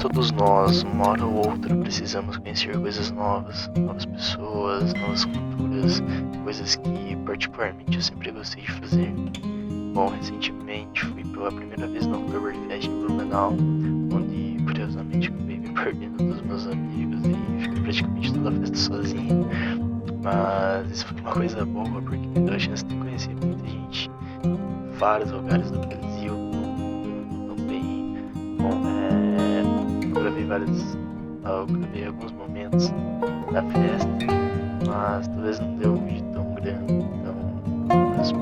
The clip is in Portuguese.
Todos nós, uma hora ou outra, precisamos conhecer coisas novas, novas pessoas, novas culturas, coisas que particularmente eu sempre gostei de fazer. Bom, recentemente fui pela primeira vez no Oktoberfest em Blumenau, onde curiosamente acabei me perdendo dos meus amigos e fiquei praticamente toda a festa sozinho. Mas isso foi uma coisa boa porque me deu a chance de conhecer muita gente, vários lugares do Brasil, do mundo também. Bom, eu gravei alguns momentos da festa, mas talvez não deu um vídeo tão grande, então eu peço